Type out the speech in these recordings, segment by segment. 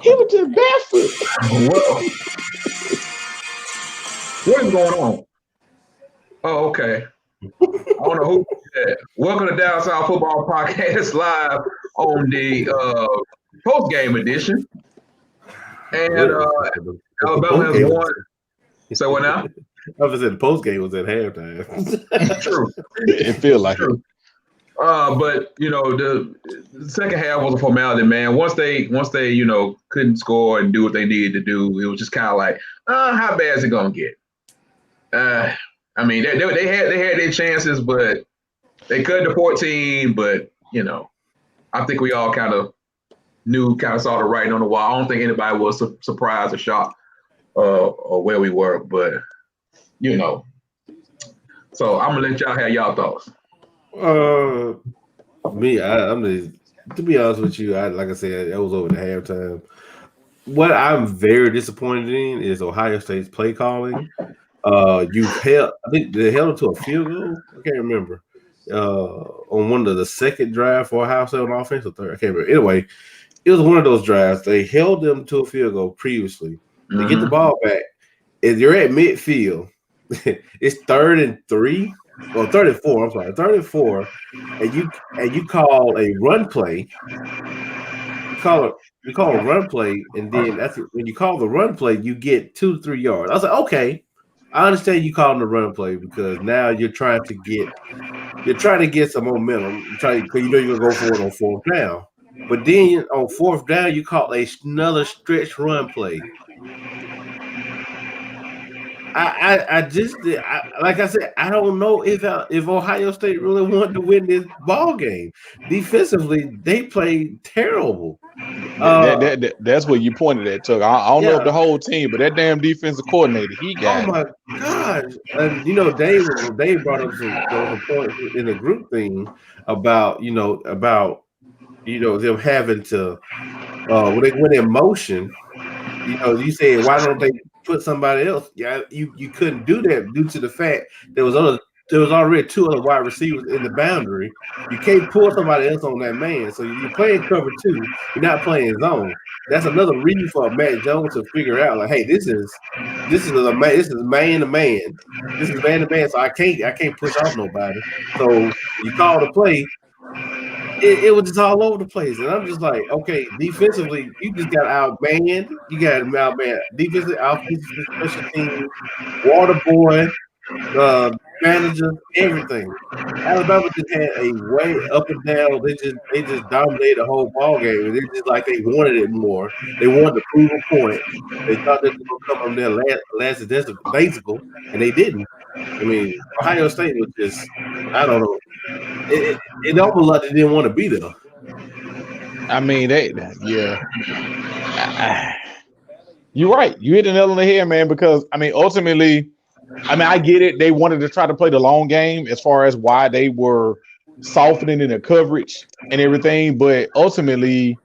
He was just barefoot. What is going on? Oh, okay. I don't know who. Welcome to Down South Football Podcast live on the post game edition. And Alabama has won. So what now? I was saying the post game was at halftime. True. It feel like True. But you know the second half was a formality, man. Once they couldn't score and do what they needed to do, it was just kind of like, how bad is it gonna get? I mean, they had their chances, but they cut to 14. But you know, I think we all kind of saw the writing on the wall. I don't think anybody was surprised or shocked or where we were, but you know. So I'm gonna let y'all have y'all thoughts. To be honest with you, like I said, it was over the halftime. What I'm very disappointed in is Ohio State's play calling. I think they held it to a field goal. I can't remember. On one of the second drive for Ohio State on offense or third. I can't remember. Anyway, it was one of those drives. They held them to a field goal previously. They get the ball back. If you're at midfield, it's 3rd and 3. Well, 3rd and 4. I'm sorry, 3rd and 4, and you call a run play. You call a run play, and then when you call the run play, you get 2 to 3 yards. I was like, okay, I understand you calling the run play because now you're trying to get some momentum. Because you know you're gonna go for it on 4th down. But then on 4th down, you call another stretch run play. Like I said, I don't know if Ohio State really wanted to win this ball game. Defensively, they played terrible. That's what you pointed at, Tuck. I don't know if the whole team, but that damn defensive coordinator, he got. Oh my gosh! And you know, Dave brought up some points in the group thing about them having to when they went in motion. You know, you say why don't they put somebody else? Yeah, you couldn't do that due to the fact there was already 2 other wide receivers in the boundary. You can't pull somebody else on that man. So you're playing cover 2. You're not playing zone. That's another reason for Matt Jones to figure out like, hey, this is man to man. This is man to man. So I can't push off nobody. So you call the play. It was just all over the place, and I'm just like, okay, defensively, you just got outmanned. You got outmanned defensively, offensive, special team, water boy, manager, everything. Alabama just had a way up and down. They just dominated the whole ball game. It's just like they wanted it more. They wanted to prove a point. They thought they were going to come on there last basical, and they didn't. I mean, Ohio State was just, I don't know. It almost like they didn't want to be there. I mean, you're right. You hit the nail on the head, man, because, I mean, ultimately, I get it. They wanted to try to play the long game as far as why they were softening in the coverage and everything. But ultimately,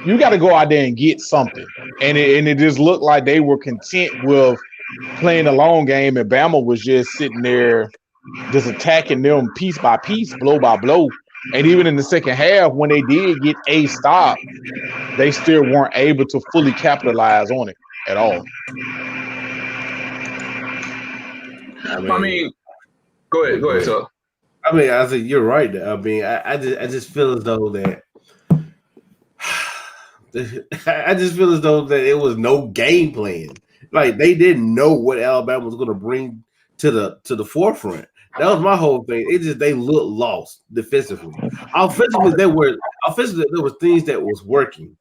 you got to go out there and get something. And it just looked like they were content with playing the long game, and Bama was just sitting there just attacking them piece by piece, blow by blow. And even in the second half, when they did get a stop, they still weren't able to fully capitalize on it at all. I mean, go ahead, sir. I mean, I think you're right. I mean, I just feel as though that it was no game plan. Like they didn't know what Alabama was going to bring to the forefront. That was my whole thing. They looked lost defensively. Offensively, there were things that was working.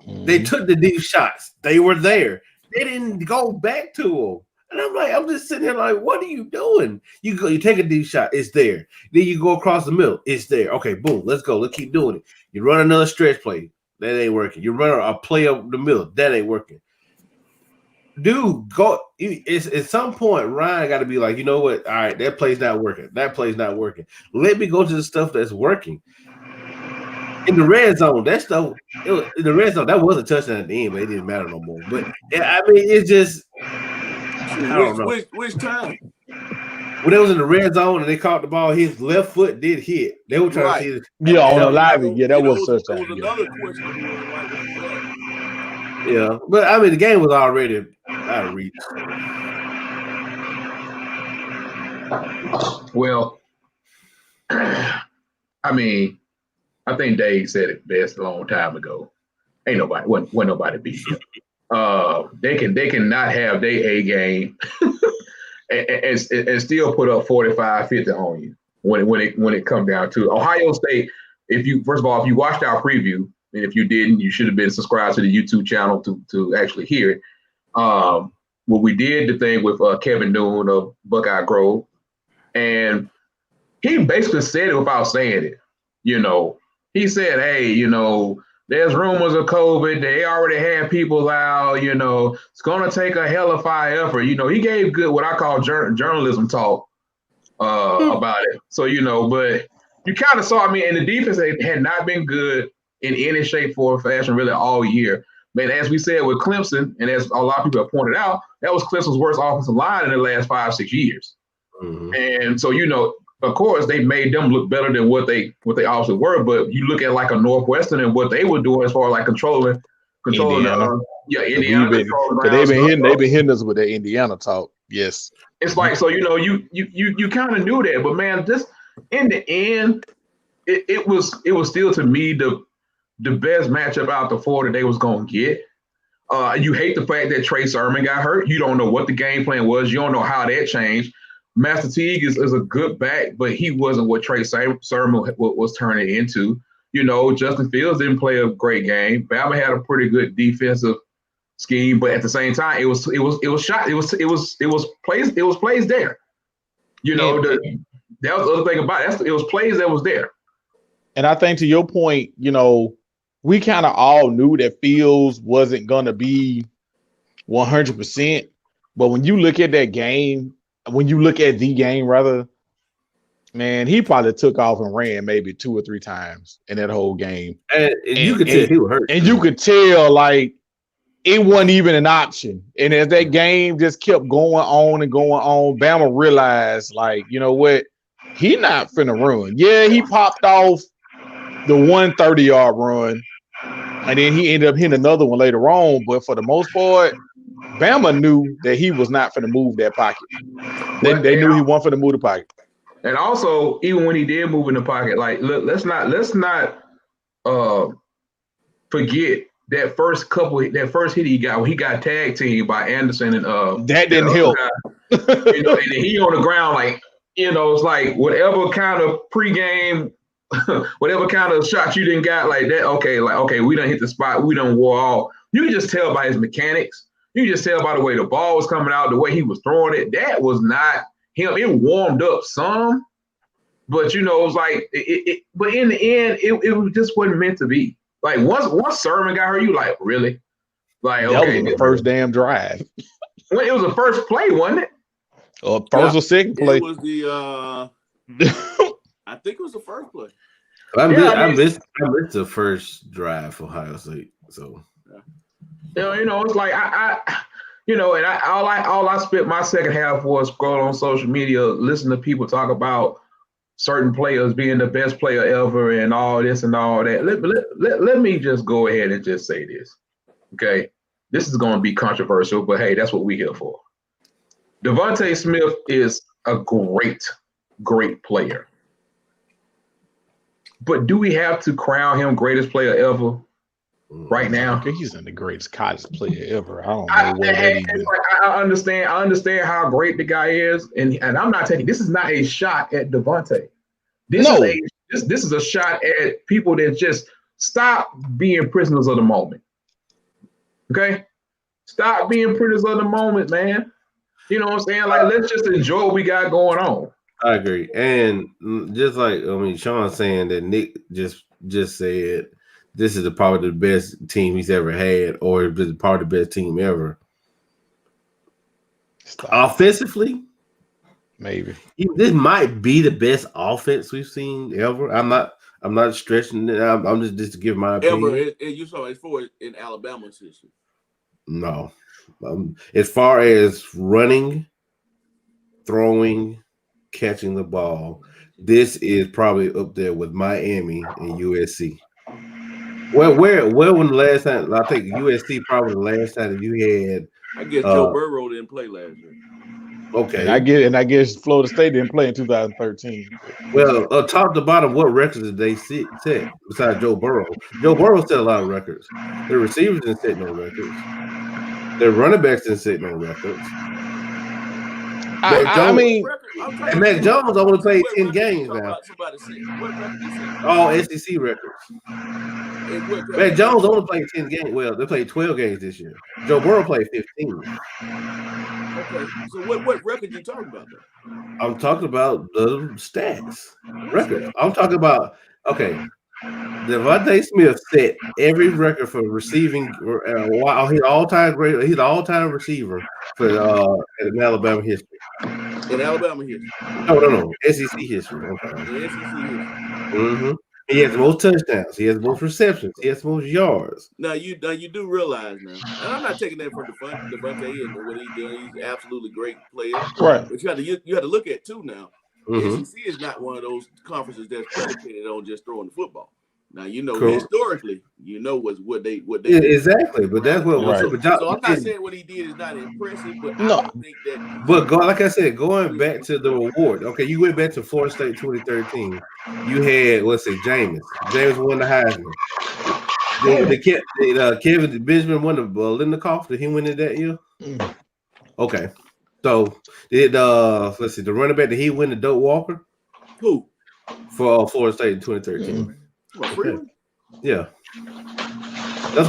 They took the deep shots. They were there. They didn't go back to them. And I'm just sitting here like, what are you doing? You take a deep shot, it's there. Then you go across the middle, it's there. Okay, boom, let's go. Let's keep doing it. You run another stretch play, that ain't working. You run a play up the middle, that ain't working. Dude, go. It's at some point, Ryan got to be like, you know what? All right, that play's not working. That play's not working. Let me go to the stuff that's working. In the red zone, that stuff. In the red zone, that was a touchdown at the end, but it didn't matter no more. But I mean, it's just. Which time? when they was in the red zone and they caught the ball, his left foot did hit. They were trying to see it. Yeah, on the live. Yeah, that was such a. There was another questionable one right before that. Yeah, but I mean, the game was already out of reach. Well, I mean, I think Dave said it best a long time ago. Ain't nobody, wasn't nobody beat him. They cannot have their A game and still put up 45-50 on you when it comes down to Ohio State. If you watched our preview, and if you didn't, you should have been subscribed to the YouTube channel to actually hear it. What we did the thing with Kevin Noon of Buckeye Grove, and he basically said it without saying it. He said, "Hey, there's rumors of COVID. They already had people out. It's going to take a hell of a effort." He gave good what I call journalism talk about it. So but you kind of saw. And the defense had not been good in any shape, form, or fashion really all year. Man, as we said with Clemson, and as a lot of people have pointed out, that was Clemson's worst offensive line in the last 5-6 years. Mm-hmm. And so of course, they made them look better than what they obviously were. But you look at like a Northwestern and what they were doing as far as like controlling Indiana. Indiana. They've been hitting us with that Indiana talk. Yes, it's like so. You kind of knew that, but man, just in the end, it was still to me the best matchup out the four that they was gonna get. You hate the fact that Trey Sermon got hurt. You don't know what the game plan was. You don't know how that changed. Master Teague is a good back, but he wasn't what Trey Sermon was turning into. Justin Fields didn't play a great game. Bama had a pretty good defensive scheme, but at the same time, it was plays there. That was the other thing about it. It was plays that was there. And I think to your point, we kind of all knew that Fields wasn't gonna be 100%, but when you look at that game. When you look at the game, rather, man, he probably took off and ran maybe 2 or 3 times in that whole game. And you could tell he was hurt. And you could tell, like, it wasn't even an option. And as that game just kept going on and going on, Bama realized, like, you know what? He not finna run. Yeah, he popped off the 130-yard run, and then he ended up hitting another one later on. But for the most part, Bama knew that he was not finna move that pocket. They knew he wasn't finna move the pocket. And also, even when he did move in the pocket, like let's not forget that first hit he got when he got tag teamed by Anderson and that didn't help. And he on the ground like it's like whatever kind of pregame, whatever kind of shots you didn't got like that. Okay, we done hit the spot, we done wore off. You can just tell by his mechanics. You can just tell by the way the ball was coming out, the way he was throwing it. That was not him. It warmed up some, but it was like it. But in the end, it just wasn't meant to be. Like once Sermon got hurt, you like really, like that was the first damn drive. Well, it was the first play, wasn't it? Or first or second play? It was the. I think it was the first play. I missed the first drive for Ohio State. So. It's like all I spent my second half was scrolling on social media, listening to people talk about certain players being the best player ever and all this and all that. Let me just go ahead and just say this, okay? This is going to be controversial, but hey, that's what we're here for. Devontae Smith is a great player, but do we have to crown him greatest player ever? Right now, he's in the greatest college player ever. I don't know. I understand how great the guy is, and I'm not taking. This is not a shot at Devontae. This is a shot at people that just stop being prisoners of the moment. Okay, stop being prisoners of the moment, man. You know what I'm saying? Like, let's just enjoy what we got going on. I agree, and just like Sean saying that Nick just said. This is probably the best team he's ever had, or this is probably the best team ever. Offensively, maybe this might be the best offense we've seen ever. I'm not stretching it. I'm just giving my opinion. You saw it for in Alabama's system. No, as far as running, throwing, catching the ball, this is probably up there with Miami and USC. Where when the last time? I think USC probably the last time that you had. I guess Joe Burrow didn't play last year. Okay, and I guess Florida State didn't play in 2013. Well, top to bottom, what records did they set besides Joe Burrow? Joe Burrow set a lot of records. Their receivers didn't set no records. Their running backs didn't set no records. I mean, and Mac Jones only played 10 games now. All SEC records. Mac Jones only played 10 games. Well, they played 12 games this year. Joe Burrow played 15. Okay, so what record you talking about though? I'm talking about the stats records. I'm talking about Devontae Smith set every record for receiving. He's all-time great. He's the all-time receiver for in Alabama history. In Alabama history? No. SEC history. Okay. In SEC history. Mm-hmm. He has the most touchdowns. He has the most receptions. He has the most yards. Now you do realize now, and I'm not taking that from Devontae and what he did. He's an absolutely great player. Right. But you had to look at too now. Mm-hmm. SEC is not one of those conferences that's predicated on just throwing the football. Now Cool. Historically, what they exactly. But that's what. Right. So I'm not saying what he did is not impressive, but No. I don't think that. But like I said, going back to the reward. Okay, you went back to Florida State 2013. You had Jameis. Jameis won the Heisman. Kevin Benjamin won the Lindekoff. Did he win it that year? Mm. Okay. So did the running back, did he win the Doak Walker? Who? For Florida State in 2013. Okay. Yeah. That's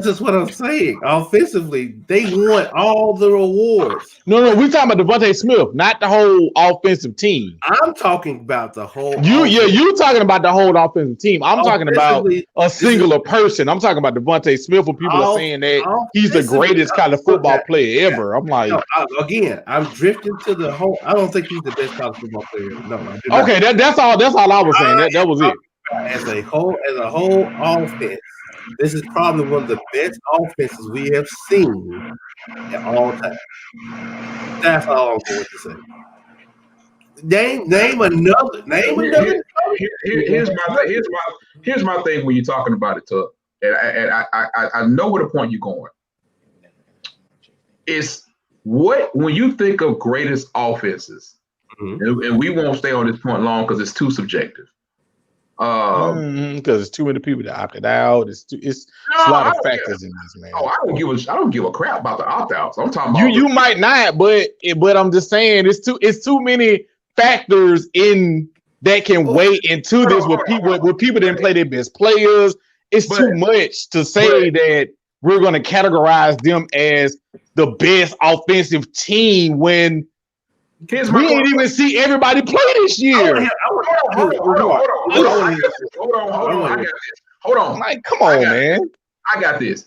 just what I'm saying. Offensively, they won all the awards. No, we're talking about Devontae Smith, not the whole offensive team. I'm talking about the whole. You're talking about the whole offensive team. I'm talking about a singular person. I'm talking about Devontae Smith. When people are saying that he's the greatest kind of football player ever, I'm like, I'm drifting to the whole. I don't think he's the best college football player. No. Okay, that's all. That's all I was saying. That was it. As a whole offense, this is probably one of the best offenses we have seen at all time. That's all I'm going to say. Name another. Here's my thing when you're talking about it, Tuck. And I know where the point you're going. It's when you think of greatest offenses, and we won't stay on this point long because it's too subjective. Because it's too many people that opted out. It's a lot of factors in this, man. Oh, I don't give a crap about the opt-outs. I'm talking about you might not, but I'm just saying it's too many factors in that can weigh into this with people didn't play their best players. It's too much to say that we're going to categorize them as the best offensive team when we didn't even see everybody play this year. Hold on. Like, come on, man. I got this.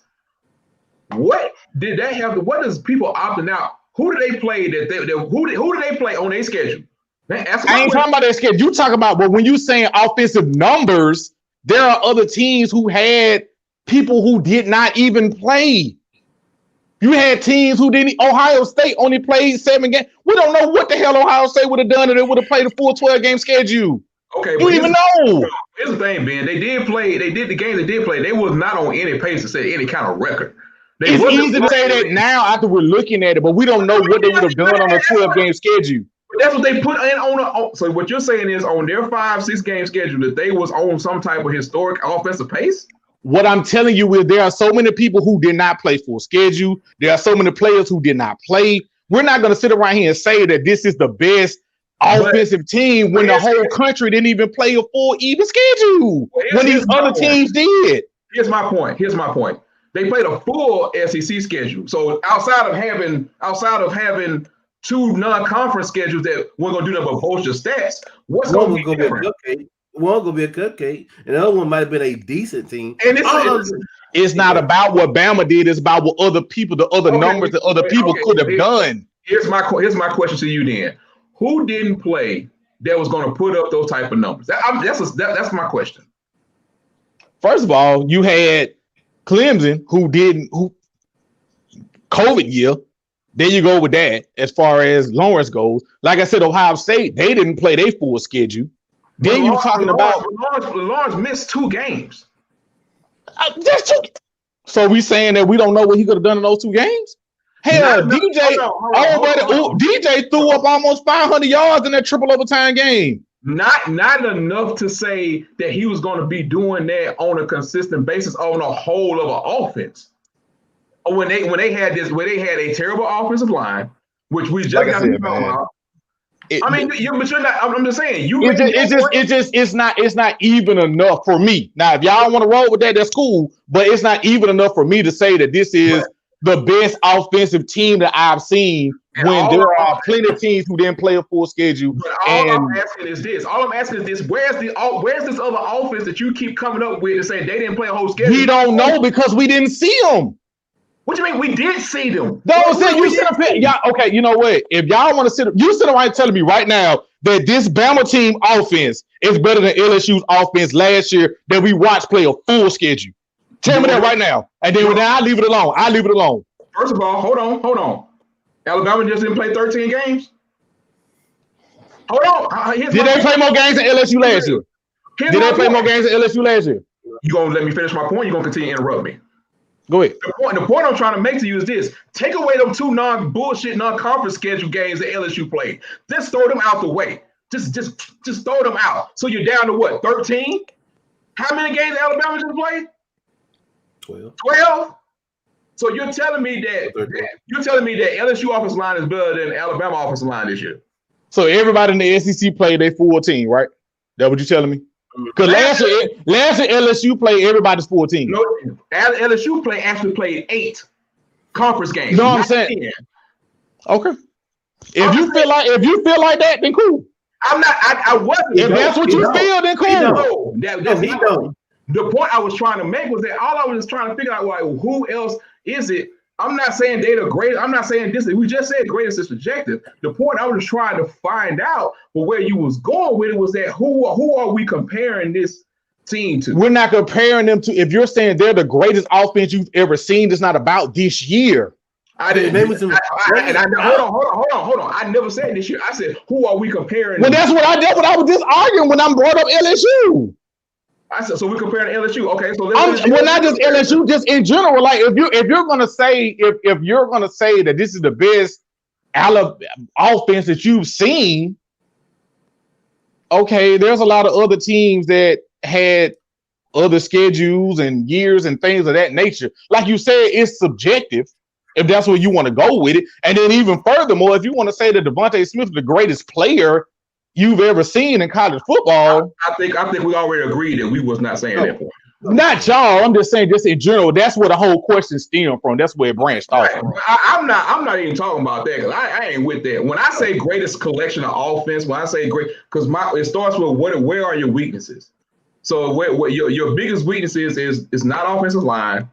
What did that have? What does people opting out? Who do they play who do they play on their schedule? I ain't talking about their schedule. You talk about, but when you saying offensive numbers, there are other teams who had people who did not even play. You had teams who didn't. Ohio State only played 7 games. We don't know what the hell Ohio State would have done if they would have played a full 12-game schedule. Okay, you don't even know. Here's the thing, Ben. They did the game they did play. They was not on any pace to set any kind of record. It's easy to say that now after we're looking at it, but we don't know what they would have done on a 12-game schedule. That's what they put in on. So what you're saying is on their 5-6 game schedule that they was on some type of historic offensive pace? What I'm telling you is there are so many people who did not play full schedule. There are so many players who did not play. We're not going to sit around here and say that this is the best offensive team when the whole country didn't even play a full even schedule when these other teams did. Here's my point. They played a full SEC schedule. So outside of having 2 non-conference schedules that we're going to do nothing but post your stats, what's going to be different? One gonna be a cupcake, and the other one might have been a decent team. And it's not about what Bama did; it's about what other people, the other numbers that other people could have done. Here's my question to you then: who didn't play that was going to put up those type of numbers? That's my question. First of all, you had Clemson, who COVID year, There you go with that. As far as Lawrence goes, like I said, Ohio State, they didn't play their full schedule. Then you talking about Lawrence missed 2 games. That's two. So we saying that we don't know what he could have done in those 2 games? Hell, DJ threw up almost 500 yards in that triple overtime game. Not enough to say that he was going to be doing that on a consistent basis on a whole of an offense. When they had a terrible offensive line, which we just got to talk about. I'm just saying it's not even enough for me. Now, if y'all want to roll with that, that's cool. But it's not even enough for me to say that this is the best offensive team that I've seen. When there are plenty of teams who didn't play a full schedule. But all I'm asking is this. Where's this other offense that you keep coming up with and saying they didn't play a whole schedule? We don't know because we didn't see them. What do you mean we did see them? Okay, you know what? If y'all want to sit around telling me right now that this Bama team offense is better than LSU's offense last year that we watched play a full schedule. Tell me that right now. And then I'll leave it alone. First of all, hold on. Alabama just didn't play 13 games. Hold on. Did they play more games than LSU last year? You gonna let me finish my point? You gonna continue to interrupt me? Go ahead. The point I'm trying to make to you is this: take away them 2 non-conference schedule games that LSU played. Just throw them out the way. Just throw them out. So you're down to what? 13? How many games Alabama just played? 12. So you're telling me that LSU offensive line is better than Alabama offensive line this year? So everybody in the SEC played their full team, right? That what you telling me? Because last year LSU played everybody's full team. No, LSU actually played 8 conference games. You know what I'm saying? 10. Okay. If you feel like that, then cool. I'm not. I wasn't. If that's what you feel, then cool. The point I was trying to make was that all I was trying to figure out, like, who else is it? I'm not saying they're the greatest. I'm not saying this. We just said greatest is subjective. The point I was trying to find out, but where you was going with it was that who are we comparing this team to? We're not comparing them to. If you're saying they're the greatest offense you've ever seen, it's not about this year. I didn't. Hold on. I never said this year. I said, who are we comparing? Well, that's what I was just arguing when I brought up LSU. I said, so we're comparing to LSU. Okay, so not just LSU, just in general. Like if you're gonna say that this is the best offense that you've seen, okay, there's a lot of other teams that had other schedules and years and things of that nature. Like you said, it's subjective if that's where you want to go with it. And then even furthermore, if you want to say that Devontae Smith is the greatest player you've ever seen in college football, I think we already agreed that we was not saying that point. Not y'all. I'm just saying, just in general. That's where the whole question stemmed from. That's where it branched off. I'm not even talking about that because I ain't with that. When I say greatest collection of offense, when I say great, because it starts with where are your weaknesses. So what your biggest weaknesses is not offensive line.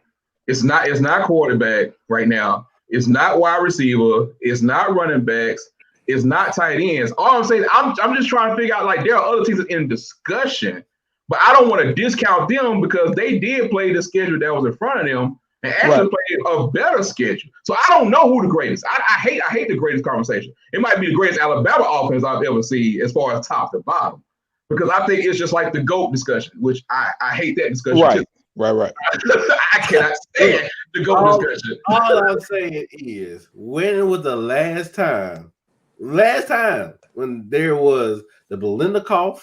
It's not quarterback right now. It's not wide receiver. It's not running backs. It's not tight ends. All I'm saying, I'm just trying to figure out, like, there are other teams in discussion, but I don't want to discount them because they did play the schedule that was in front of them and actually played a better schedule. So I don't know who the greatest. I hate the greatest conversation. It might be the greatest Alabama offense I've ever seen as far as top to bottom, because I think it's just like the GOAT discussion, which I hate that discussion too. Right. I cannot stand the GOAT discussion. All I'm saying is, when was the last time when there was the Biletnikoff,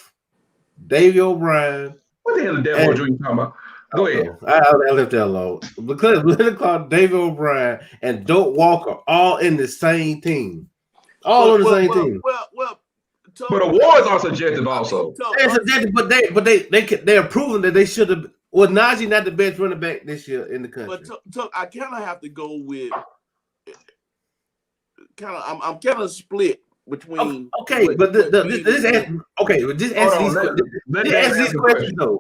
Davey O'Brien? What the hell is that? What are you talking about? Go ahead. I left that alone. Because Biletnikoff, Davey O'Brien, and Doak Walker all in the same team. All on the same team. But awards are subjective also. They're subjective, but they're proving that they should have. Was Najee not the best running back this year in the country? But I kind of have to go with I'm kind of split between. Okay, but this answer these questions though.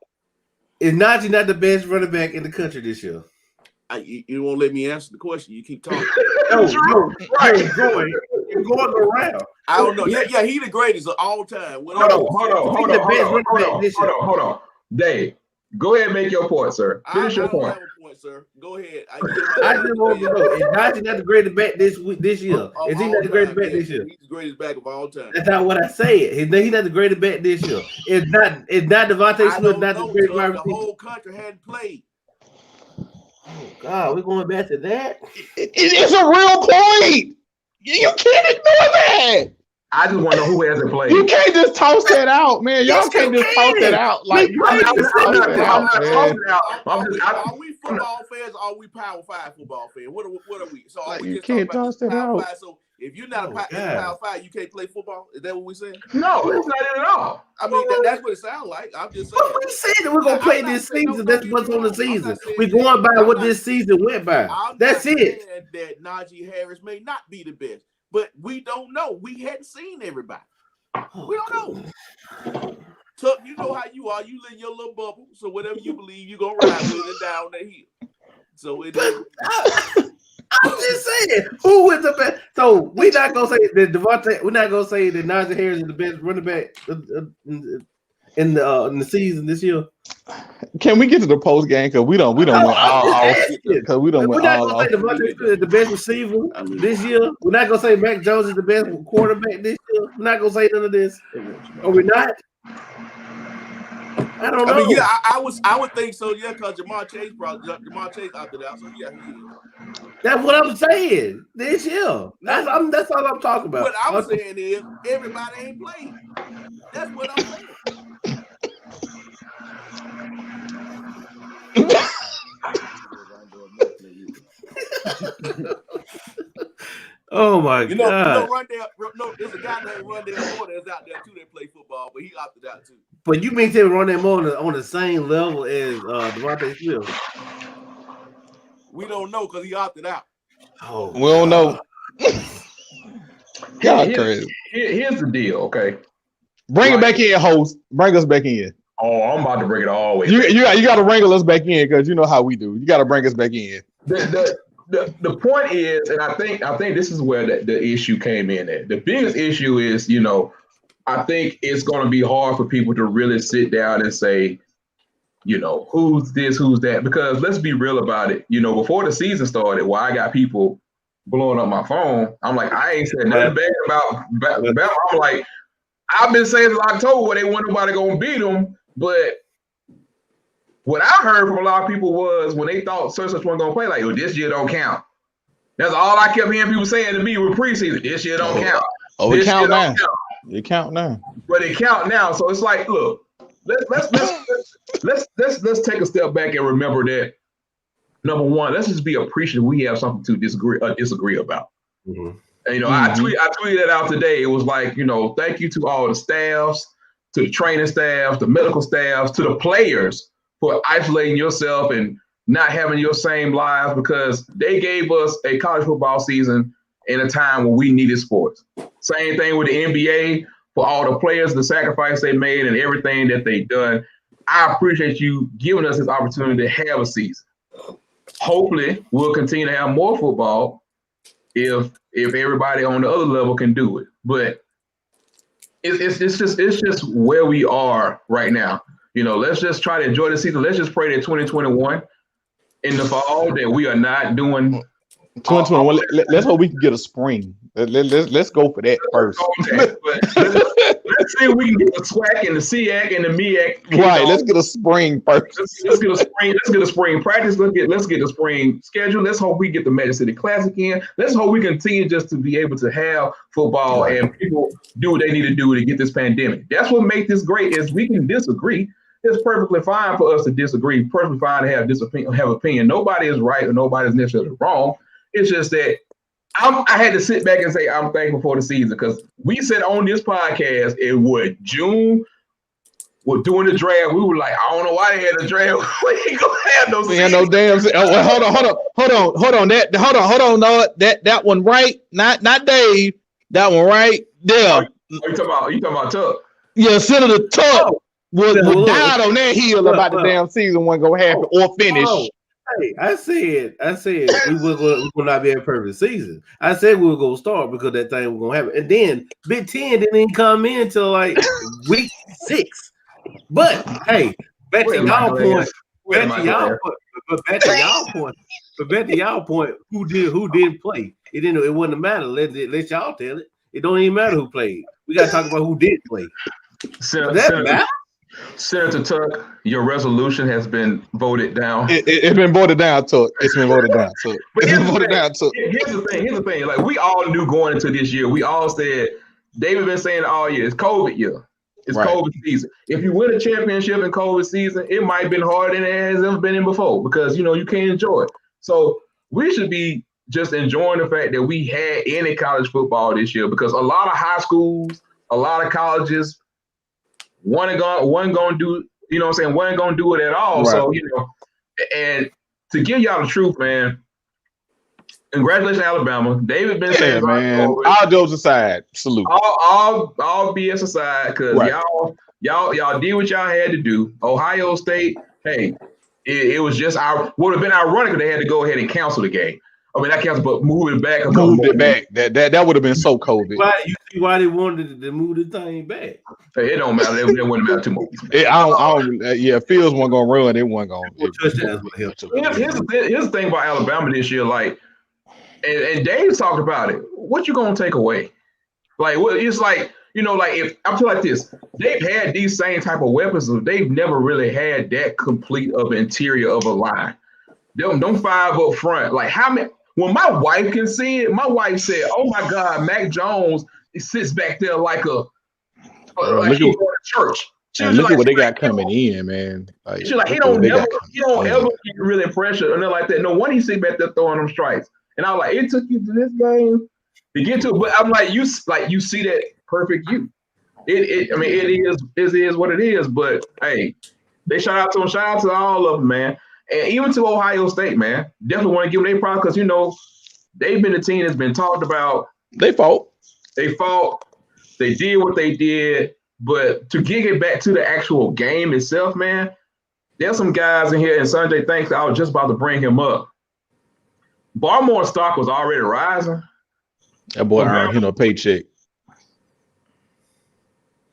Is Najee not the best running back in the country this year? You won't let me answer the question. You keep talking. No, right. You're going around. I don't know. Yeah, he the greatest of all time. Hold on. Dave, Go ahead and make your point, sir. I Finish your don't point. have a point, sir. Go ahead. I just want to know, is Najee not the greatest back this year? Is he not the greatest back this year? He's the greatest back of all time. That's not what I said. He's not the greatest back this year. It's not Devontae Smith not the greatest wide receiver. The whole country hadn't played. Oh God, we're going back to that. It's a real point. You can't ignore that. I just want to know who hasn't played. You can't just toss that out, man. Y'all can't just toss that out. Like I'm not tossing it out. Are we football fans? Or are we Power 5 football fans? What are we? So are we you just can't toss that out. 5? So if you're not a Power 5, you can't play football. Is that what we're saying? No, that's not it at all. I mean, that's what it sounds like. I'm just saying. But we said that we're gonna play this season. That's what's on the season. We're going by what this season went by. That's it. That Najee Harris may not be the best, but we don't know. We hadn't seen everybody. We don't know. Tuck, you know how you are. You live in your little bubble. So whatever you believe, you're gonna ride with it down the hill. So it is. I'm just saying, who is the best? So we're not gonna say that Devontae. We're not gonna say that Najee Harris is the best running back in the season this year. Can we get to the post game? Because we don't win all. Because we don't win all. We're not gonna say Devontae Smith is the best receiver this year. We're not gonna say Mac Jones is the best quarterback this year. We're not gonna say none of this. Are we not? I don't know. I mean, yeah, I would think so, yeah, because Jamar Chase opted out. So yeah, he is. That's what I'm saying. This year. That's all I'm talking about. What I'm saying is everybody ain't played. That's what I'm saying. Oh my God! There's a guy named Rondale Moore that's out there too that play football, but he opted out too. But you mean to Rondale Moore on the same level as Devontae Smith? We don't know because he opted out. Oh, we don't know. God, crazy. Here's the deal, okay? Bring it back in, host. Bring us back in. Oh, I'm about to bring it all the way. You got to wrangle us back in because you know how we do. You got to bring us back in. The point is, and I think this is where the issue came in at. The biggest issue is, I think it's going to be hard for people to really sit down and say, who's this, who's that? Because let's be real about it. Before the season started, while I got people blowing up my phone, I'm like, I ain't said nothing bad about Bama. I'm like, I've been saying since October they want nobody going to beat them, but what I heard from a lot of people was when they thought such one going to play, like, this year don't count. That's all I kept hearing people saying to me with preseason. This year don't count. Oh, it count now. It count now. But it count now. So it's like, look, let's take a step back and remember that. Number one, let's just be appreciative we have something to disagree about. Mm-hmm. And, I tweeted that out today. It was like, thank you to all the staffs, to the training staff, the medical staffs, to the players for isolating yourself and not having your same lives, because they gave us a college football season in a time when we needed sports. Same thing with the NBA, for all the players, the sacrifice they made and everything that they've done. I appreciate you giving us this opportunity to have a season. Hopefully we'll continue to have more football if everybody on the other level can do it. But it's just where we are right now. Let's just try to enjoy the season. Let's just pray that 2021 in the fall that we are not doing 2021. Let's hope we can get a spring. Let's go for that first. Let's see if we can get the SWAC and the SEAC and the MEAC. Right. Let's get a spring first. Let's get a spring. Let's get a spring practice. Let's get the spring schedule. Let's hope we get the Magic City Classic in. Let's hope we continue just to be able to have football and people do what they need to do to get this pandemic. That's what makes this great is we can disagree. It's perfectly fine for us to disagree. Perfectly fine to have opinion. Nobody is right or nobody is necessarily wrong. It's just that I had to sit back and say I'm thankful for the season, because we said on this podcast in June, we're doing the draft. We were like, I don't know why they had a draft. We ain't gonna have no season. No damn. Hold on. No, that one right. Not Dave. That one right there. You talking about Tuck? Yeah, Senator Tuck was died on that hill about the damn season wasn't gonna happen or finish. Hey, I said we will not be a perfect season. I said we were gonna start because that thing was gonna happen, and then Big Ten didn't even come in until like week 6. But hey, back to y'all point. Where Back to y'all point. But back to y'all point. Who didn't play? It wouldn't matter. Let y'all tell it. It don't even matter who played. We got to talk about who did play. Senator Tuck, your resolution has been voted down. It's been voted down, Tuck. It's been voted down, Tuck. Here's the thing. Like, we all knew going into this year, we all said, David been saying all year, it's COVID year. It's right. COVID season. If you win a championship in COVID season, it might have been harder than it has ever been in before because, you can't enjoy it. So we should be just enjoying the fact that we had any college football this year because a lot of high schools, a lot of colleges, wasn't gonna do it at all. Right. So, and to give y'all the truth, man, congratulations, Alabama. David been saying, man, all jokes aside, salute. All BS aside, because y'all did what y'all had to do. Ohio State, hey, it was just would have been ironic if they had to go ahead and cancel the game. I mean, that counts, but moved it back. That would have been so COVID. You see why they wanted to move the thing back? Hey, it don't matter. It wouldn't matter too much. Fields wasn't gonna run. It wasn't gonna. Here's the thing about Alabama this year, like, and Dave talked about it. What you gonna take away? Like, well, it's like, like if I feel like this, they've had these same type of weapons, but they've never really had that complete of interior of a line. Them five up front, like how many? When my wife can see it, my wife said, "Oh my God, Mac Jones sits back there like he's going to church." Look at what they got coming in, man. Like, she's like, he don't ever get really pressure or nothing like that. No one he sit back there throwing them strikes. And I was like, it took you to this game to get to it. But I'm like, you see that perfect you. It is what it is. But hey, they shout out to all of them, man. And even to Ohio State, man, definitely want to give them their props because, they've been a team that's been talked about. They fought. They did what they did. But to get it back to the actual game itself, man, there's some guys in here, and Sanjay, thanks, I was just about to bring him up. Barmore's stock was already rising. That boy earned a paycheck.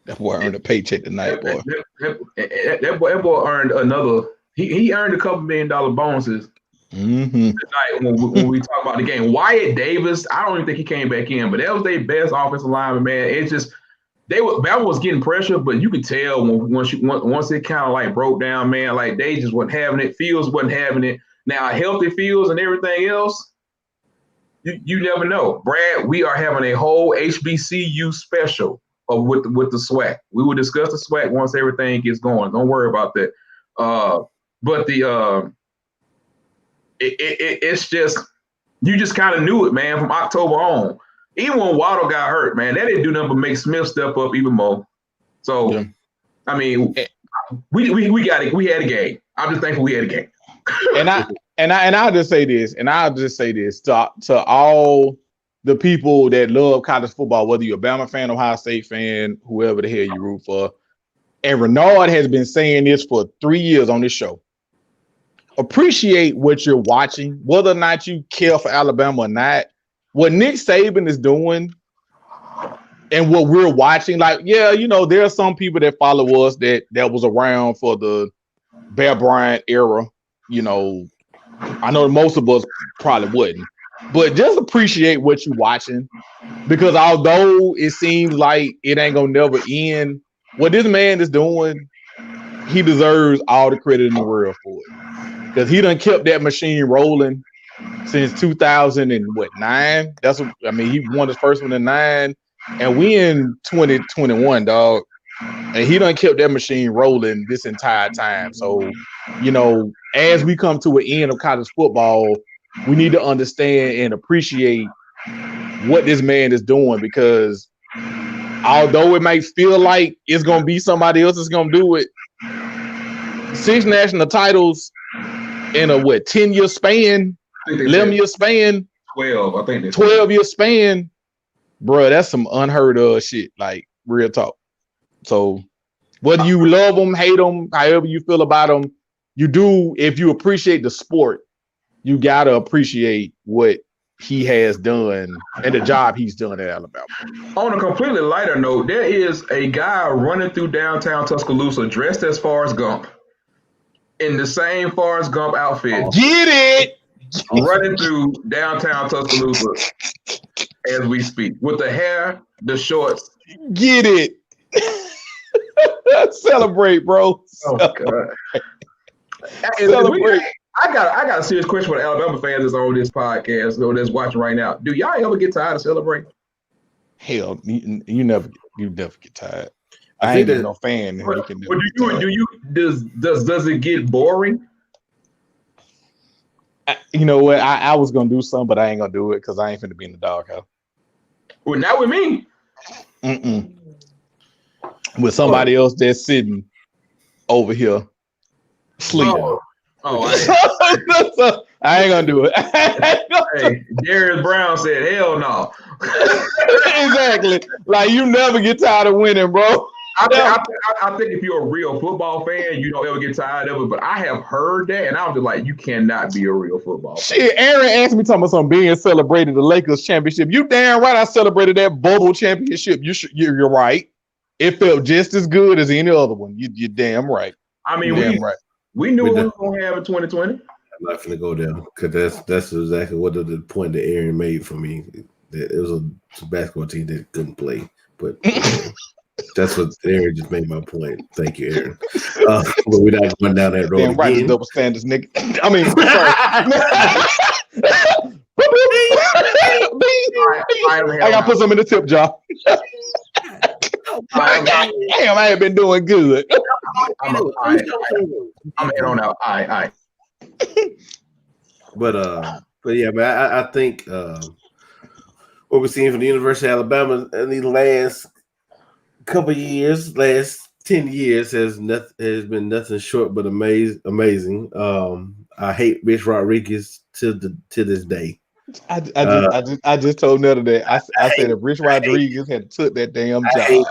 That boy earned a paycheck tonight, boy. That boy earned another. He earned a couple $1 million bonuses tonight when we talk about the game. Wyatt Davis, I don't even think he came back in, but that was their best offensive lineman, man. It's just Bama was getting pressure, but you could tell once it kind of like broke down, man, like they just wasn't having it. Fields wasn't having it. Now healthy Fields and everything else, you never know. Brad, we are having a whole HBCU special with the SWAC. We will discuss the SWAC once everything gets going. Don't worry about that. But it's just, you just kind of knew it, man, from October on. Even when Waddle got hurt, man, that didn't do nothing but make Smith step up even more. So, yeah. I mean, we got it. We had a game. I'm just thankful we had a game. I'll just say this, to all the people that love college football, whether you're a Bama fan, Ohio State fan, whoever the hell you root for. And Renard has been saying this for 3 years on this show. Appreciate what you're watching, whether or not you care for Alabama or not. What Nick Saban is doing and what we're watching, like, yeah, there are some people that follow us that was around for the Bear Bryant era. I know most of us probably wouldn't, but just appreciate what you're watching, because although it seems like it ain't gonna never end, what this man is doing, he deserves all the credit in the world for it, because he done kept that machine rolling since 2009. He won his first one in 9, and we in 2021, dog. And he done kept that machine rolling this entire time. So, as we come to an end of college football, we need to understand and appreciate what this man is doing, because although it might feel like it's going to be somebody else that's going to do it, 6 national titles in a 10-year span, 11-year span, 12, I think 12-year span, bro, that's some unheard of shit, like, real talk. So whether you love them, hate them, however you feel about them, you do. If you appreciate the sport, you got to appreciate what he has done and the job he's done at Alabama. On a completely lighter note, there is a guy running through downtown Tuscaloosa dressed as Forrest Gump. in the same Forrest Gump outfit, Get it. running through downtown Tuscaloosa as we speak, with the hair, the shorts. Get it. Celebrate, bro. Oh God! Celebrate. I got a serious question for the Alabama fans that's on this podcast or that's watching right now. Do y'all ever get tired of celebrating? Hell, you never get tired. I I think ain't even that- no fan. But You can never does it get boring? You know what? I was gonna do something, but I ain't gonna do it because I ain't finna be in the doghouse. Well, not with me. With somebody else that's sitting over here sleeping. Oh, I ain't gonna do it. hey, Darius Brown said, "Hell no." Exactly. Like you never get tired of winning, bro. I think if you're a real football fan, you don't ever get tired of it. But I have heard that, and I was just like, you cannot be a real football fan. Shit, Aaron asked me talking about something being celebrated the Lakers championship. You damn right I celebrated that bubble championship. You're right. It felt just as good as any other one. You're damn right. I mean, we knew what we were gonna have in 2020. I'm not gonna go there because that's exactly what the point that Aaron made for me. That it was a basketball team that couldn't play, but that's what Aaron just made my point. Thank you, Aaron. But we're not going down that road damn right, again. double standards, nigga. I mean, sorry. I gotta put some in the tip jar. Damn, I ain't been doing good. I'm head on out. All right. But yeah, man, I think what we're seeing from the University of Alabama in the last couple of years, last 10 years has been nothing short but amazing. I hate Rich Rodriguez to this day. I just told Netta that I said if Rich Rodriguez had took that damn job.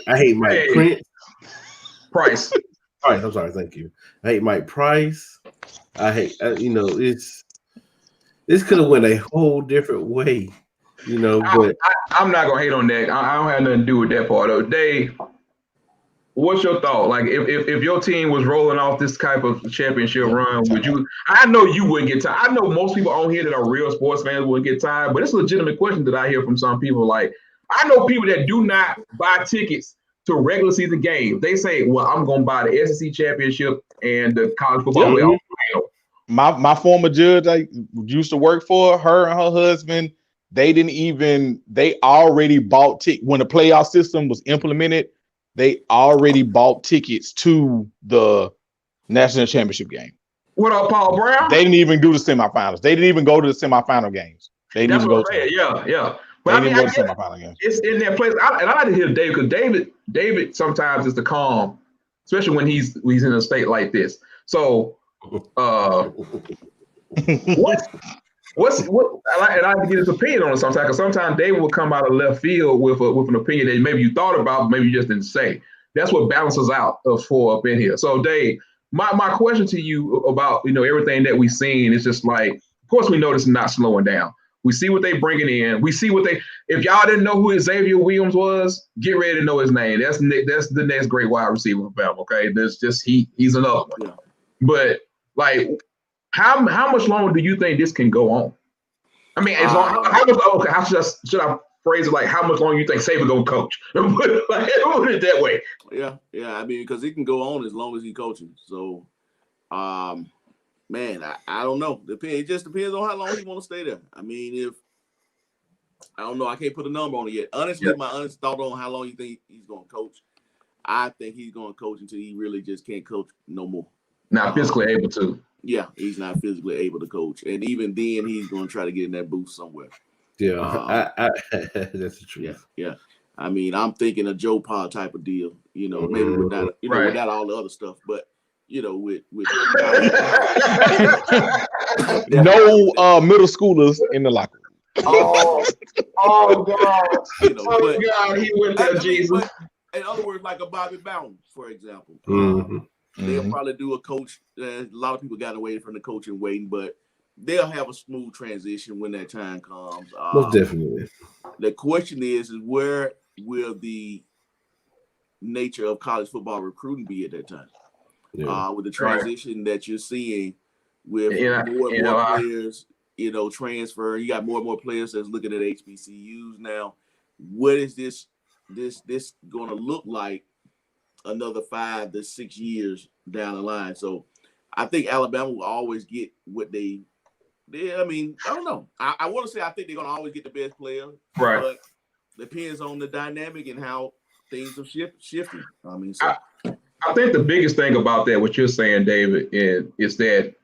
I hate Mike Price. I'm sorry, thank you. I hate Mike Price. I hate this could have went a whole different way, but I'm not gonna hate on that. I don't have nothing to do with that part though. Dave, what's your thought? Like if your team was rolling off this type of championship run, would you? I know you wouldn't get tired. I know most people on here that are real sports fans wouldn't get tired, but it's a legitimate question that I hear from some people. Like I know people that do not buy tickets to regular season games. They say, "Well, I'm gonna buy the SEC championship and the college football playoff." My former judge I used to work for, her and her husband, they already bought tickets when the playoff system was implemented. They already bought tickets to the national championship game. What up, Paul Brown? They didn't even do the semifinals. They didn't even go to the semifinal games. They didn't even go to yeah. But I mean, I guess it's in that place. And I like to hear David because David sometimes is the calm, especially when he's in a state like this. So, what? And I get his opinion on it sometimes because sometimes David will come out of left field with an opinion that maybe you thought about, but maybe you just didn't say. That's what balances out us four up in here. So, Dave, my question to you about everything that we've seen is just like, of course, we know this is not slowing down. We see what they bringing in. We see if y'all didn't know who Xavier Williams was, get ready to know his name. That's the next great wide receiver for Bama. Okay, there's just he's another one. Yeah. But like, how much longer do you think this can go on? I mean, how should I phrase it? Like, how much longer you think Saban gonna coach? Put it that way. Yeah. I mean, because he can go on as long as he's coaching. So, man, I don't know. It just depends on how long he want to stay there. I mean, I don't know, I can't put a number on it yet. Honestly, my honest thought on how long you think he's going to coach, I think he's going to coach until he really just can't coach no more. Not physically able to. Yeah, he's not physically able to coach, and even then, he's going to try to get in that booth somewhere. Yeah, that's the truth. Yeah. I mean, I'm thinking a Joe Pa type of deal. Maybe without without all the other stuff, but. With no middle schoolers in the locker room. Oh God! God, he went there, Jesus. In other words, like a Bobby Bowden, for example, Mm-hmm. they'll probably do a coach. A lot of people got away from the coaching waiting, but they'll have a smooth transition when that time comes. Most definitely. The question is where will the nature of college football recruiting be at that time? with the transition that you're seeing with Yeah, more and more players, transfer. You got more and more players that's looking at HBCUs now. What is this going to look like another 5 to 6 years down the line? So I think Alabama will always get what I mean, I don't know. I want to say I think they're going to always get the best player. Right. But depends on the dynamic and how things have shifted. I mean, so. I think the biggest thing about that, what you're saying, David, is that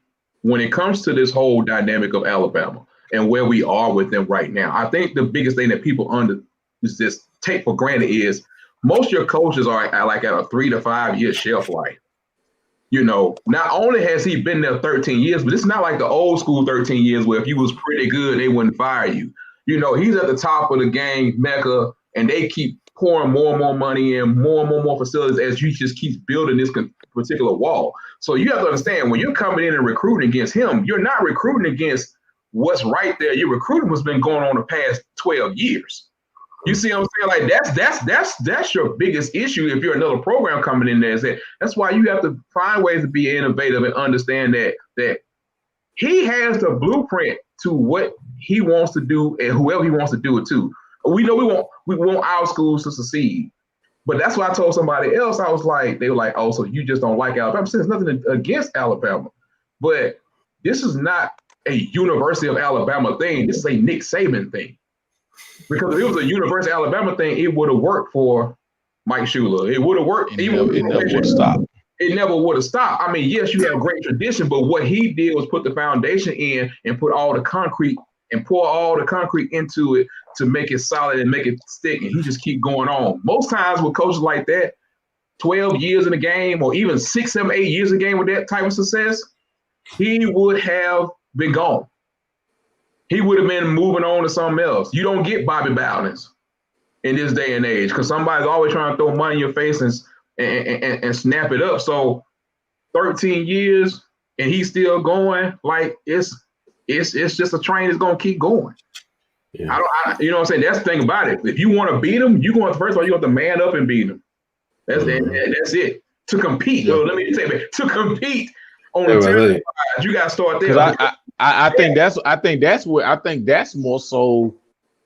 when it comes to this whole dynamic of Alabama and where we are with them right now, I think the biggest thing that people just take for granted is most of your coaches are like at a 3 to 5 year shelf life. Not only has he been there 13 years, but it's not like the old school 13 years where if you was pretty good, they wouldn't fire you. He's at the top of the game, Mecca, and they keep pouring more and more money in, more and more facilities as you just keep building this particular wall. So you have to understand, when you're coming in and recruiting against him, you're not recruiting against what's right there. You're recruiting what's been going on the past 12 years. You see what I'm saying? Like that's your biggest issue if you're another program coming in there. That's why you have to find ways to be innovative and understand that he has the blueprint to what he wants to do and whoever he wants to do it to. We know we want our schools to succeed. But that's why I told somebody else, they were like, oh, so you just don't like Alabama. I said, there's nothing against Alabama. But this is not a University of Alabama thing. This is a Nick Saban thing. Because if it was a University of Alabama thing, it would have worked for Mike Shula. It would have worked. It never would have stopped. It never would have stopped. I mean, yes, you have great tradition, but what he did was put the foundation in and put all the concrete and pour all the concrete into it to make it solid and make it stick, and he just keep going on. Most times with coaches like that, 12 years in the game or even 6, 7, 8 years in the game with that type of success, he would have been gone. He would have been moving on to something else. You don't get Bobby Bowden's in this day and age because somebody's always trying to throw money in your face and snap it up. So 13 years and he's still going, like it's just a train that's gonna keep going. Yeah. You know what I'm saying? That's the thing about it. If you want to beat them, first of all, you have to man up and beat them. That's it. To compete, let me say, to compete on the territory, you got to start there. I think that's more so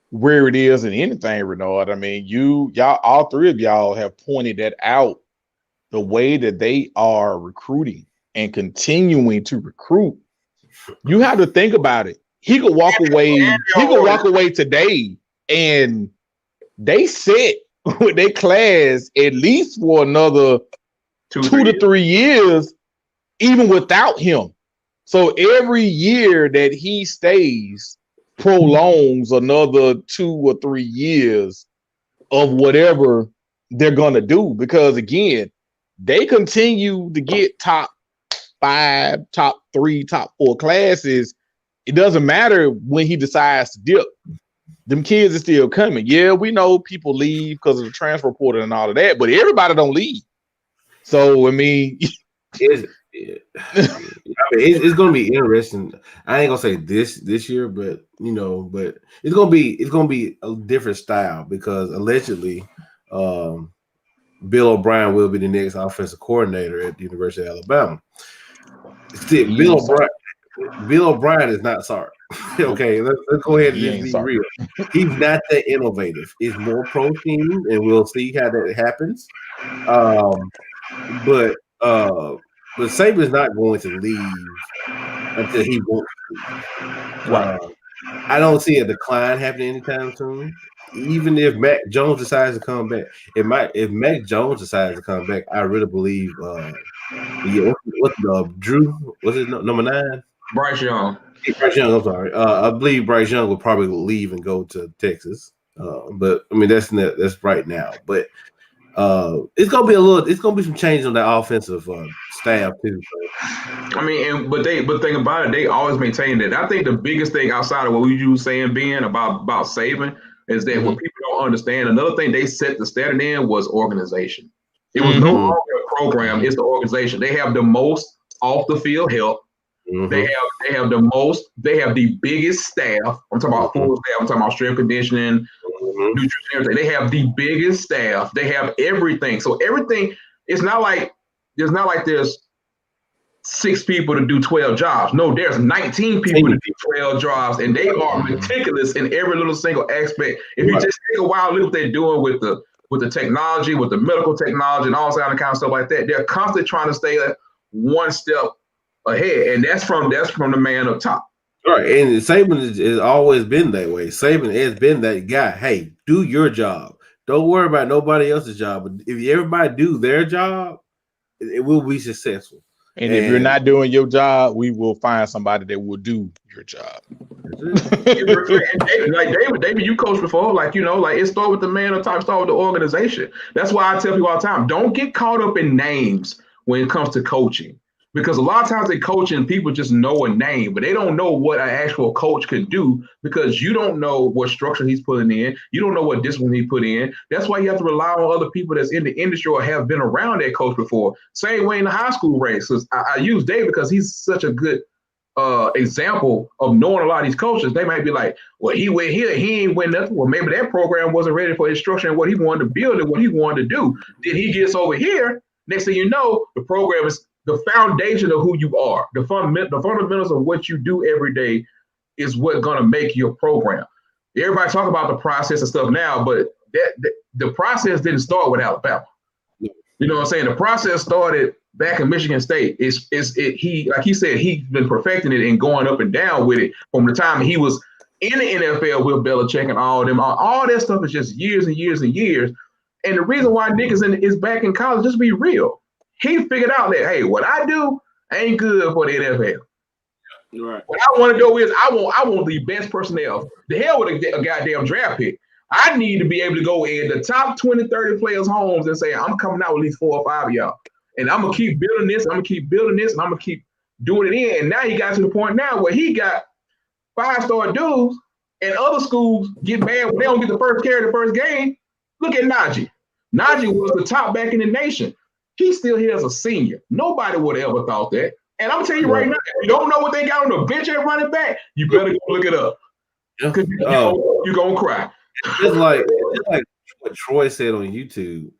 where it is in anything, Renard. I mean, y'all, all three of y'all have pointed that out. The way that they are recruiting and continuing to recruit, you have to think about it. He could walk away. He could walk away today, and they set with their class at least for another 2 to 3 years, even without him. So every year that he stays prolongs another 2 or 3 years of whatever they're gonna do. Because again, they continue to get top 5, top 3, top 4 classes. It doesn't matter when he decides to dip. Them kids are still coming. Yeah, we know people leave because of the transfer portal and all of that, but everybody don't leave. So I mean, it's going to be interesting. I ain't gonna say this year, but it's gonna be a different style because allegedly, Bill O'Brien will be the next offensive coordinator at the University of Alabama. Still, Bill O'Brien is not sorry. Okay, let's go ahead and just be real. He's not that innovative. It's more pro team, and we'll see how that happens. But Saban's not going to leave until he wants to. Right. I don't see a decline happening anytime soon. Even if Mac Jones decides to come back, if Mac Jones decides to come back, I really believe. What's Drew? What's his number 9? Bryce Young. Bryce Young. I'm sorry. I believe Bryce Young will probably leave and go to Texas. But I mean that's right now. But it's gonna be some change on the offensive staff too. So. I mean, but think about it, they always maintain that. I think the biggest thing outside of what you were saying, Ben, about Saban, is that what people don't understand. Another thing they set the standard in was organization. It was no longer a program; it's the organization. They have the most off the field help. Mm-hmm. They have the most. They have the biggest staff. I'm talking about full staff. I'm talking about strength conditioning, nutrition, everything. They have the biggest staff. They have everything. So everything. It's not like there's 6 people to do 12 jobs. No, there's 19 people to do 12 jobs, and they are meticulous in every little single aspect. If you just take a while, look what they're doing with the technology, with the medical technology, and all that kind of stuff like that. They're constantly trying to stay one step ahead, and that's from the man up top. Right, and Saban has always been that way. Saban has been that guy. Hey, do your job. Don't worry about nobody else's job. But if everybody do their job, it will be successful. And if you're not doing your job, we will find somebody that will do your job. David, you coached before, like it started with the man up top, start with the organization. That's why I tell people all the time: don't get caught up in names when it comes to coaching, because a lot of times in coaching, people just know a name, but they don't know what an actual coach can do, because you don't know what structure he's putting in, you don't know what discipline he put in. That's why you have to rely on other people that's in the industry or have been around that coach before. Same way in the high school ranks. I use David because he's such a good example of knowing a lot of these coaches. They might be like, well, he went here, he ain't win nothing. Well, maybe that program wasn't ready for instruction and what he wanted to build and what he wanted to do. Then he gets over here. Next thing you know, the program is the foundation of who you are. The fundamentals of what you do every day is what's going to make your program. Everybody talk about the process and stuff now, but the process didn't start with Alabama. You know what I'm saying? The process started back in Michigan State. He like he said, he's been perfecting it and going up and down with it from the time he was in the NFL with Belichick and all them. All that stuff is just years and years and years. And the reason why Nick is back in college, just be real. He figured out that, hey, what I do ain't good for the NFL. Right. What I want to do is I want the best personnel. The hell with a goddamn draft pick. I need to be able to go in the top 20, 30 players' homes and say, I'm coming out with at least 4 or 5 of y'all. And I'm going to keep building this, I'm going to keep building this, and I'm going to keep doing it in. And now he got to the point now where he got 5-star dudes, and other schools get mad when they don't get the first carry the first game. Look at Najee. Najee was the top back in the nation. He's still here as a senior. Nobody would have ever thought that. And I'm telling you right now, if you don't know what they got on the bench at running back, you better go look it up. Because you're going to cry. It's like what Troy said on YouTube.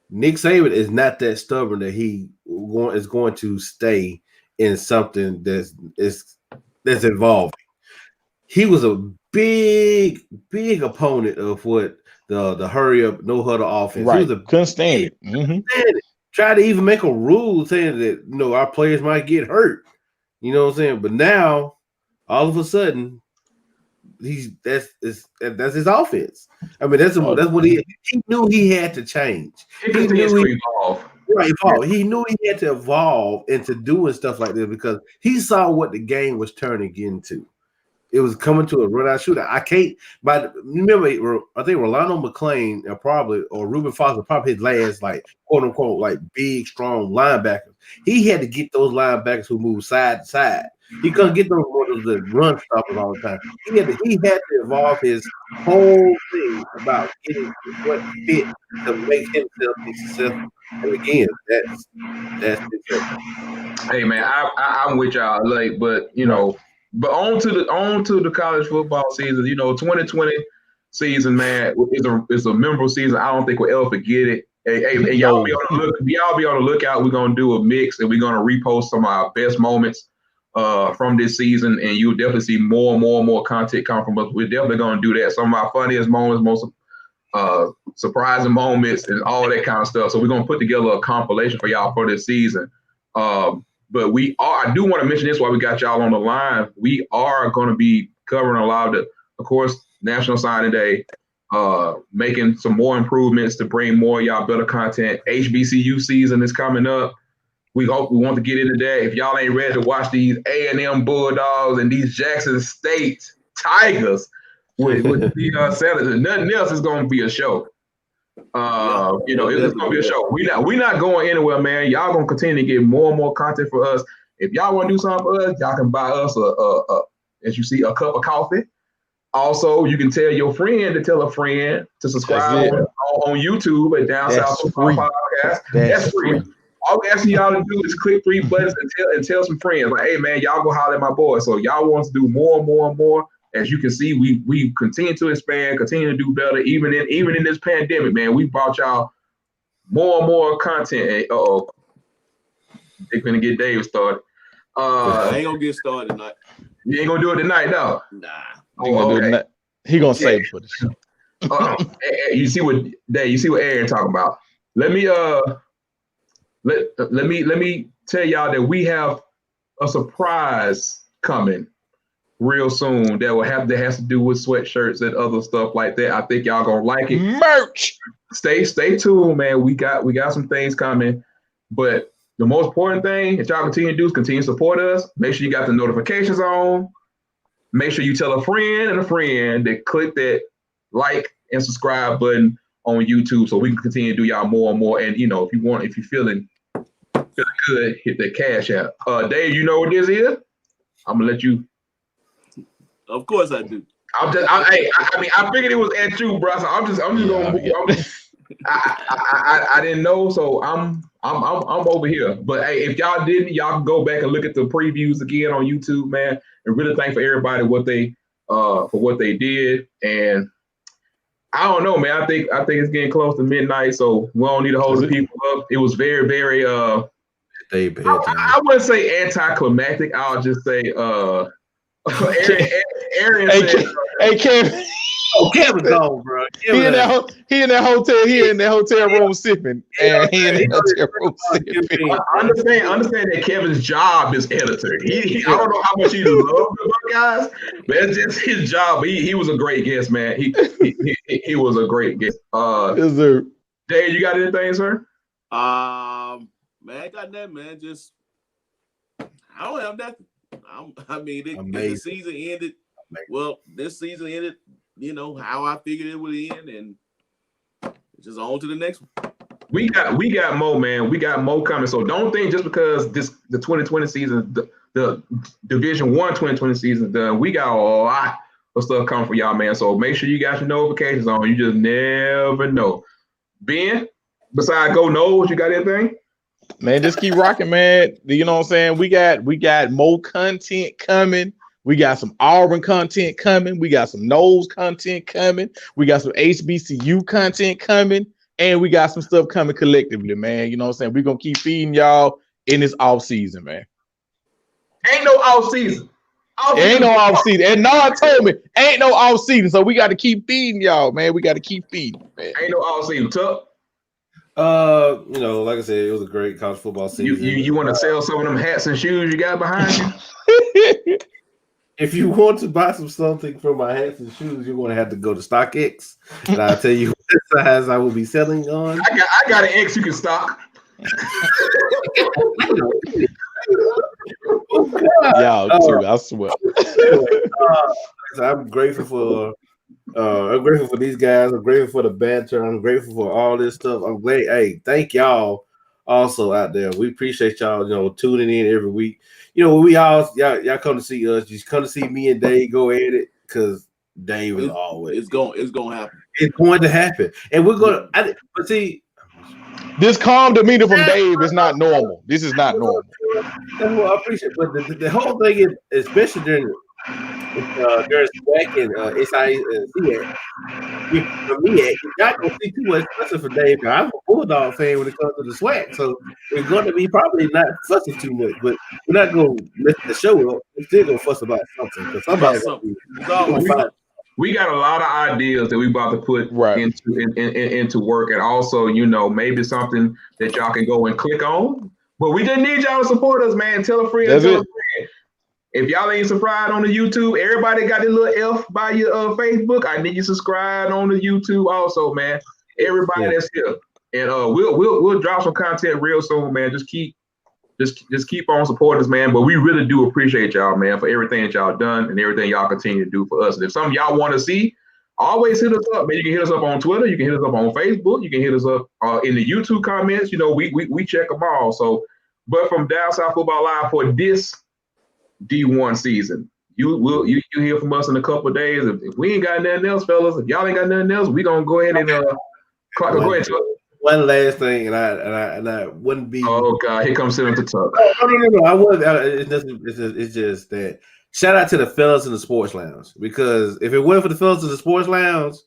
Nick Saban is not that stubborn that he is going to stay in something that's evolving. He was a big opponent of what the hurry up, no huddle offense. Right. He was couldn't stand it. Mm-hmm. Tried to even make a rule saying that our players might get hurt. You know what I'm saying? But now, all of a sudden, that's his offense. I mean, that's what he knew he had to change. He knew he evolve. Right, evolve. He knew he had to evolve into doing stuff like this because he saw what the game was turning into. It was coming to a run-out shootout. I can't. But remember, I think Rolando McClain or Reuben Foster probably his last quote unquote big strong linebackers. He had to get those linebackers who move side to side. He couldn't get those ones that run stoppers all the time. He had to evolve his whole thing about getting what fit to make himself be successful. And again, that's it. Hey man, I'm with y'all but But on to the college football season. 2020 season, man, is a memorable season. I don't think we'll ever forget it. Hey, y'all be on the lookout. We're gonna do a mix, and we're gonna repost some of our best moments from this season, and you'll definitely see more and more content come from us. We're definitely gonna do that. Some of our funniest moments, most surprising moments, and all that kind of stuff. So we're gonna put together a compilation for y'all for this season. But I do want to mention this while we got y'all on the line. We are going to be covering a lot of of course, National Signing Day, making some more improvements to bring more of y'all better content. HBCU season is coming up. We want to get into that. If y'all ain't ready to watch these A&M Bulldogs and these Jackson State Tigers with Deion Sanders and nothing else, is going to be a show. It's gonna be a show. We not going anywhere, man. Y'all gonna continue to get more and more content for us. If y'all want to do something for us, y'all can buy us as you see, a cup of coffee. Also, you can tell your friend to tell a friend to subscribe on YouTube at Down South Football Podcast. That's free. All we asking y'all to do is click 3 buttons and tell some friends, like, hey man, y'all go holler at my boy. So y'all want to do more and more and more. As you can see, we continue to expand, continue to do better, even in this pandemic, man. We brought y'all more and more content. They're gonna get Dave started. I ain't gonna get started tonight. You ain't gonna do it tonight, though. Nah. He gonna save it for the show. You see what Aaron talking about. Let me let me tell y'all that we have a surprise coming real soon that has to do with sweatshirts and other stuff like that. I think y'all gonna like it. Merch. Stay tuned, man. We got some things coming, but the most important thing that y'all continue to do is continue to support us. Make sure you got the notifications on. Make sure you tell a friend and a friend that click that like and subscribe button on YouTube so we can continue to do y'all more and more. And if you're feeling good, hit that cash out. Dave, you know what this is? I'm gonna let you. Of course I do. I figured it was at you, bro. So I'm just gonna. I didn't know, so I'm over here. But hey, if y'all didn't, y'all can go back and look at the previews again on YouTube, man, and really thank for everybody for what they did. And I don't know, man. I think it's getting close to midnight, so we don't need to hold the people up. It was very, very I wouldn't say anticlimactic. I'll just say Aaron said, hey Kevin. Oh, Kevin's gone, bro. He in that hotel room sipping. And he in that hotel room sipping. Understand that Kevin's job is editor. I don't know how much he loves the guys, but that's just his job. He was a great guest, man. He was a great guest. Yes, sir. Dave, you got anything, sir? Man, I got that, man. Just I don't have nothing. The season ended. Well, this season ended, how I figured it would end, and just on to the next one. We got more, man. We got more coming. So don't think just because the 2020 season, the Division 1 2020 season done, we got a lot of stuff coming for y'all, man. So make sure you got your notifications on. You just never know. Ben, besides Go Noles, you got anything? Man, just keep rocking, man. You know what I'm saying? We got more content coming. We got some Auburn content coming. We got some Noles content coming. We got some HBCU content coming. And we got some stuff coming collectively, man. You know what I'm saying? We're going to keep feeding y'all in this off season, man. Ain't no off season. Ain't no off season. And Nard told me, ain't no off season. So we got to keep feeding y'all, man. We got to keep feeding, man. Ain't no off season. Tuck? Like I said, it was a great college football season. You want to sell some of them hats and shoes you got behind you? If you want to buy something for my hats and shoes, you're going to have to go to StockX, and I'll tell you what size I will be selling on. I got an X you can stock. Y'all too, I swear. I'm grateful for these guys. I'm grateful for the banter. I'm grateful for all this stuff. I'm glad. Hey, thank y'all also out there. We appreciate y'all, tuning in every week. Y'all come to see us. You come to see me and Dave go at it because Dave is always. It's going to happen. It's going to happen, and we're gonna. But see, this calm demeanor from Dave is not normal. This is not normal. That's what I appreciate. But the whole thing is, especially during SWAC and SIAC, for me, you're not gonna see too much fussing for Dave. I'm a Bulldog fan when it comes to the SWAC, so it's going to be probably not fussing too much. But we're not gonna let the show up. We're still gonna fuss about something because somebody. We got a lot of ideas that we about to put into work, and also, maybe something that y'all can go and click on. But we just need y'all to support us, man. Tell a friend. Tell a friend. If y'all ain't subscribed on the YouTube, everybody got this little F by your Facebook. I need you subscribed on the YouTube also, man. Everybody that's here, and we'll drop some content real soon, man. Just keep on supporting us, man. But we really do appreciate y'all, man, for everything that y'all done and everything y'all continue to do for us. And if something y'all want to see, always hit us up, man. You can hit us up on Twitter. You can hit us up on Facebook. You can hit us up in the YouTube comments. We check them all. So, but from Down South Football Live for this D1 season, you hear from us in a couple of days. If we ain't got nothing else, fellas, if y'all ain't got nothing else, we gonna go ahead and go ahead. One last thing, and I wouldn't be. Oh God, here comes Senator Tuck. No. I would. It's just that. Shout out to the fellas in the sports lounge, because if it wasn't for the fellas in the sports lounge,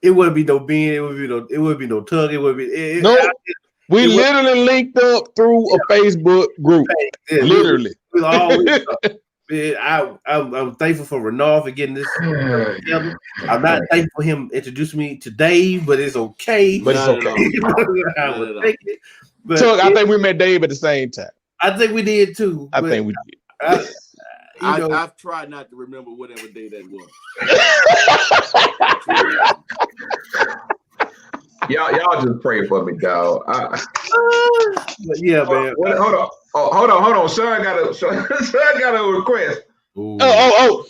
it wouldn't be no Ben. It would be no Tuck. It would be We literally linked up through a Facebook group. Yeah, literally. We'll always talk. Man, I'm thankful for Renard for getting this together. I'm not thankful for him introducing me to Dave, but it's okay. But it's okay. I would take it. But So I think we met Dave at the same time. I think we did too. I think we did. I've tried not to remember whatever day that was. Y'all just pray for me, dog. Yeah, man. Hold on. Sean got a request. Oh.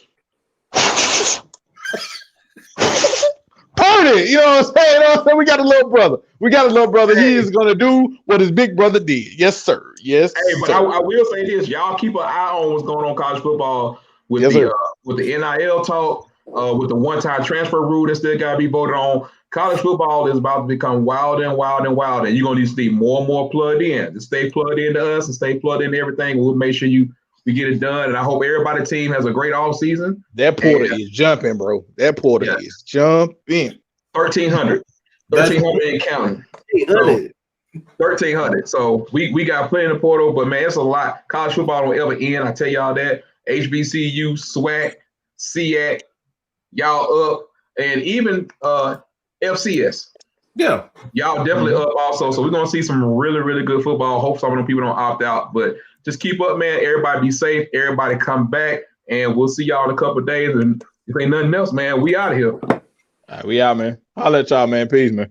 Purdy, you know what I'm saying? We got a little brother. He is gonna do what his big brother did. Yes, sir. Yes. Hey, but I will say this: y'all keep an eye on what's going on college football with with the NIL talk, with the one-time transfer rule that still got to be voted on. College football is about to become wild and you're gonna need to stay more and more plugged in. To stay plugged into us and stay plugged into everything. We'll make sure we get it done. And I hope everybody's team has a great off season. That porter is jumping, bro. That porter is jumping. 1,300 and counting. 1,300. So we got plenty in the portal, but man, it's a lot. College football don't ever end. I tell y'all that. HBCU, SWAC, SEAC, y'all up, and even FCS. Yeah. Y'all definitely up also. So we're gonna see some really, really good football. Hope some of them people don't opt out, but just keep up, man. Everybody be safe. Everybody come back, and we'll see y'all in a couple of days. And if ain't nothing else, man, we out of here. All right, we out, man. I'll let y'all, man. Peace, man.